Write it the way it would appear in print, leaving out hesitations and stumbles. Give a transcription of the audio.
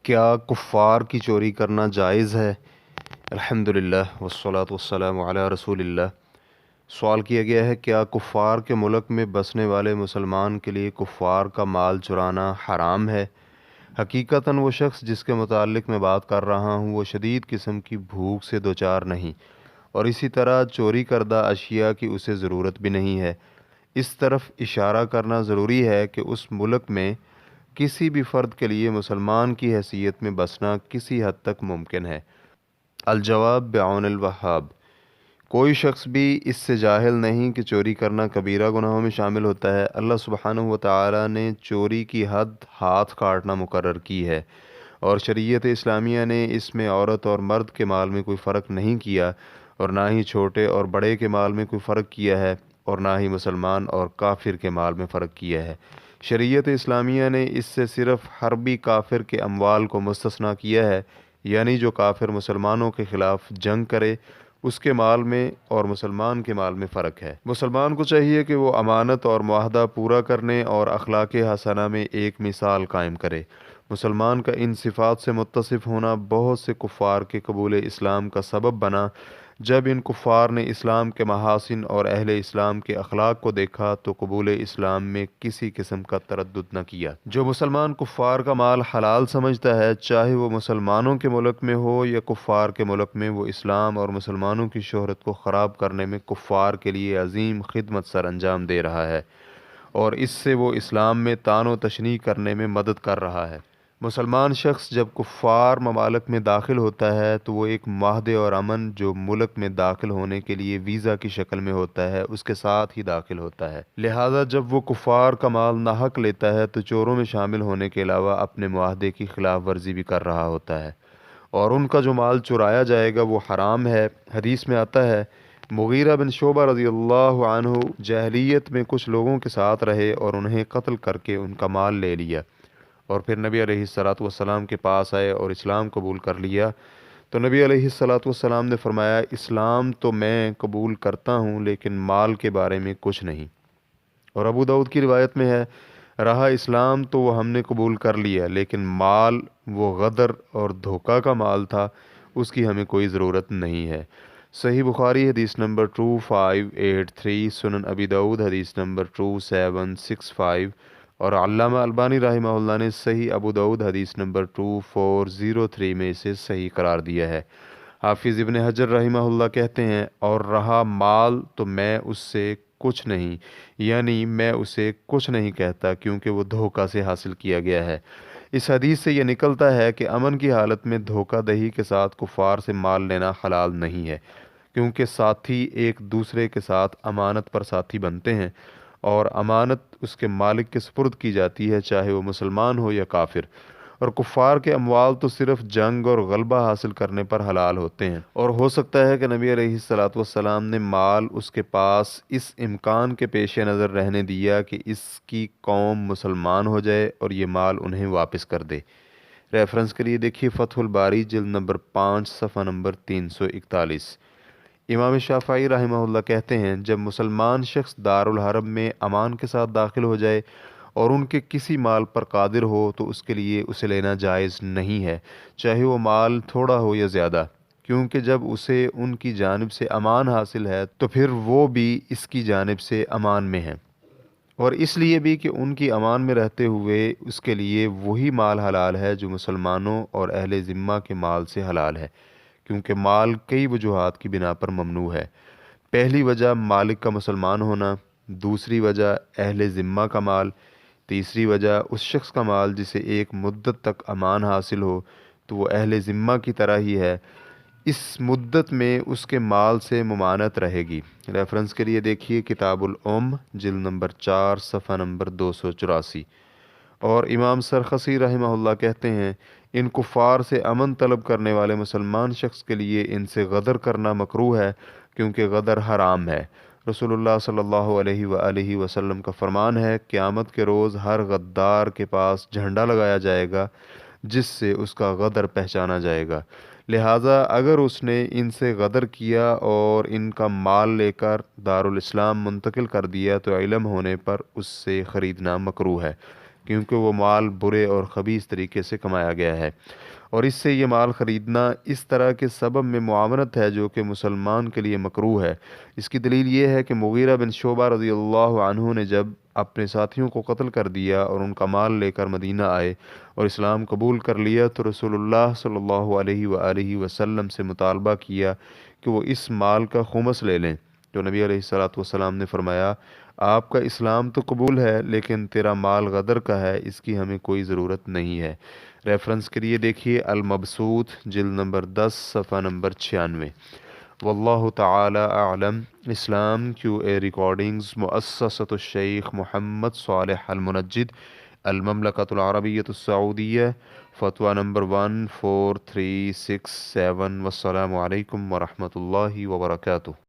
کیا کفار کی چوری کرنا جائز ہے؟ الحمدللہ والصلاة والسلام علی رسول اللہ۔ سوال کیا گیا ہے، کیا کفار کے ملک میں بسنے والے مسلمان کے لیے کفار کا مال چرانا حرام ہے؟ حقیقتاً وہ شخص جس کے متعلق میں بات کر رہا ہوں وہ شدید قسم کی بھوک سے دوچار نہیں، اور اسی طرح چوری کردہ اشیاء کی اسے ضرورت بھی نہیں ہے۔ اس طرف اشارہ کرنا ضروری ہے کہ اس ملک میں کسی بھی فرد کے لیے مسلمان کی حیثیت میں بسنا کسی حد تک ممکن ہے۔ الجواب بعون الوہاب۔ کوئی شخص بھی اس سے جاہل نہیں کہ چوری کرنا کبیرہ گناہوں میں شامل ہوتا ہے۔ اللہ سبحانہ و تعالی نے چوری کی حد ہاتھ کاٹنا مقرر کی ہے، اور شریعت اسلامیہ نے اس میں عورت اور مرد کے مال میں کوئی فرق نہیں کیا، اور نہ ہی چھوٹے اور بڑے کے مال میں کوئی فرق کیا ہے، اور نہ ہی مسلمان اور کافر کے مال میں فرق کیا ہے۔ شریعت اسلامیہ نے اس سے صرف حربی کافر کے اموال کو مستثنیٰ کیا ہے، یعنی جو کافر مسلمانوں کے خلاف جنگ کرے اس کے مال میں اور مسلمان کے مال میں فرق ہے۔ مسلمان کو چاہیے کہ وہ امانت اور معاہدہ پورا کرنے اور اخلاق حسنہ میں ایک مثال قائم کرے۔ مسلمان کا ان صفات سے متصف ہونا بہت سے کفار کے قبول اسلام کا سبب بنا۔ جب ان کفار نے اسلام کے محاسن اور اہل اسلام کے اخلاق کو دیکھا تو قبول اسلام میں کسی قسم کا تردد نہ کیا۔ جو مسلمان کفار کا مال حلال سمجھتا ہے، چاہے وہ مسلمانوں کے ملک میں ہو یا کفار کے ملک میں، وہ اسلام اور مسلمانوں کی شہرت کو خراب کرنے میں کفار کے لیے عظیم خدمت سر انجام دے رہا ہے، اور اس سے وہ اسلام میں طعن و تشنیع کرنے میں مدد کر رہا ہے۔ مسلمان شخص جب کفار ممالک میں داخل ہوتا ہے تو وہ ایک معاہدے اور امن جو ملک میں داخل ہونے کے لیے ویزا کی شکل میں ہوتا ہے اس کے ساتھ ہی داخل ہوتا ہے۔ لہذا جب وہ کفار کا مال ناحق لیتا ہے تو چوروں میں شامل ہونے کے علاوہ اپنے معاہدے کی خلاف ورزی بھی کر رہا ہوتا ہے، اور ان کا جو مال چرایا جائے گا وہ حرام ہے۔ حدیث میں آتا ہے، مغیرہ بن شعبہ رضی اللہ عنہ جاہلیت میں کچھ لوگوں کے ساتھ رہے اور انہیں قتل کر کے ان کا مال لے لیا، اور پھر نبی علیہ الصلاۃ والسلام کے پاس آئے اور اسلام قبول کر لیا۔ تو نبی علیہ الصلاۃ والسلام نے فرمایا، اسلام تو میں قبول کرتا ہوں لیکن مال کے بارے میں کچھ نہیں۔ اور ابو داؤد کی روایت میں ہے، رہا اسلام تو وہ ہم نے قبول کر لیا، لیکن مال وہ غدر اور دھوکہ کا مال تھا، اس کی ہمیں کوئی ضرورت نہیں ہے۔ صحیح بخاری حدیث نمبر 2583، سنن ابی داؤد حدیث نمبر 2765، اور علامہ البانی رحمہ اللہ نے صحیح ابو داؤد حدیث نمبر 2403 میں اسے صحیح قرار دیا ہے۔ حافظ ابن حجر رحمہ اللہ کہتے ہیں، اور رہا مال تو میں اس سے کچھ نہیں، یعنی میں اسے کچھ نہیں کہتا کیونکہ وہ دھوکہ سے حاصل کیا گیا ہے۔ اس حدیث سے یہ نکلتا ہے کہ امن کی حالت میں دھوکہ دہی کے ساتھ کفار سے مال لینا حلال نہیں ہے، کیونکہ ساتھی ایک دوسرے کے ساتھ امانت پر ساتھی بنتے ہیں، اور امانت اس کے مالک کے سپرد کی جاتی ہے، چاہے وہ مسلمان ہو یا کافر۔ اور کفار کے اموال تو صرف جنگ اور غلبہ حاصل کرنے پر حلال ہوتے ہیں، اور ہو سکتا ہے کہ نبی علیہ الصلاۃ والسلام نے مال اس کے پاس اس امکان کے پیش نظر رہنے دیا کہ اس کی قوم مسلمان ہو جائے اور یہ مال انہیں واپس کر دے۔ ریفرنس کے لیے دیکھیے فتح الباری جلد نمبر 5 صفحہ نمبر 341۔ امام شافعی رحمہ اللہ کہتے ہیں، جب مسلمان شخص دارالحرب میں امان کے ساتھ داخل ہو جائے اور ان کے کسی مال پر قادر ہو تو اس کے لیے اسے لینا جائز نہیں ہے، چاہے وہ مال تھوڑا ہو یا زیادہ، کیونکہ جب اسے ان کی جانب سے امان حاصل ہے تو پھر وہ بھی اس کی جانب سے امان میں ہیں، اور اس لیے بھی کہ ان کی امان میں رہتے ہوئے اس کے لیے وہی مال حلال ہے جو مسلمانوں اور اہل ذمہ کے مال سے حلال ہے، کیونکہ مال کئی وجوہات کی بنا پر ممنوع ہے۔ پہلی وجہ مالک کا مسلمان ہونا، دوسری وجہ اہل ذمہ کا مال، تیسری وجہ اس شخص کا مال جسے ایک مدت تک امان حاصل ہو تو وہ اہل ذمہ کی طرح ہی ہے، اس مدت میں اس کے مال سے ممانعت رہے گی۔ ریفرنس کے لیے دیکھیے کتاب جلد نمبر 4 صفحہ نمبر 284۔ اور امام سرخسی رحمہ اللہ کہتے ہیں، ان کفار سے امن طلب کرنے والے مسلمان شخص کے لیے ان سے غدر کرنا مکروہ ہے، کیونکہ غدر حرام ہے۔ رسول اللہ صلی اللہ علیہ وآلہ وسلم کا فرمان ہے، قیامت کے روز ہر غدار کے پاس جھنڈا لگایا جائے گا جس سے اس کا غدر پہچانا جائے گا، لہٰذا اگر اس نے ان سے غدر کیا اور ان کا مال لے کر دارالاسلام منتقل کر دیا تو علم ہونے پر اس سے خریدنا مکروہ ہے۔ کیونکہ وہ مال برے اور خبیث طریقے سے کمایا گیا ہے، اور اس سے یہ مال خریدنا اس طرح کے سبب میں معاونت ہے جو کہ مسلمان کے لیے مکروہ ہے۔ اس کی دلیل یہ ہے کہ مغیرہ بن شعبہ رضی اللہ عنہ نے جب اپنے ساتھیوں کو قتل کر دیا اور ان کا مال لے کر مدینہ آئے اور اسلام قبول کر لیا، تو رسول اللہ صلی اللہ علیہ وآلہ وسلم سے مطالبہ کیا کہ وہ اس مال کا خمس لے لیں۔ تو نبی علیہ الصلوۃ والسلام نے فرمایا، آپ کا اسلام تو قبول ہے لیکن تیرا مال غدر کا ہے، اس کی ہمیں کوئی ضرورت نہیں ہے۔ ریفرنس کے لیے دیکھیے المبسوط جلد نمبر 10 صفحہ نمبر 96۔ واللہ تعالی اعلم۔ اسلام کیو اے ریکارڈنگز، مؤسسۃ الشیخ محمد صالح المنجد، المملکۃ العربیۃ السعودیہ، فتویٰ نمبر 14367۔ والسلام علیکم ورحمۃ اللہ وبرکاتہ۔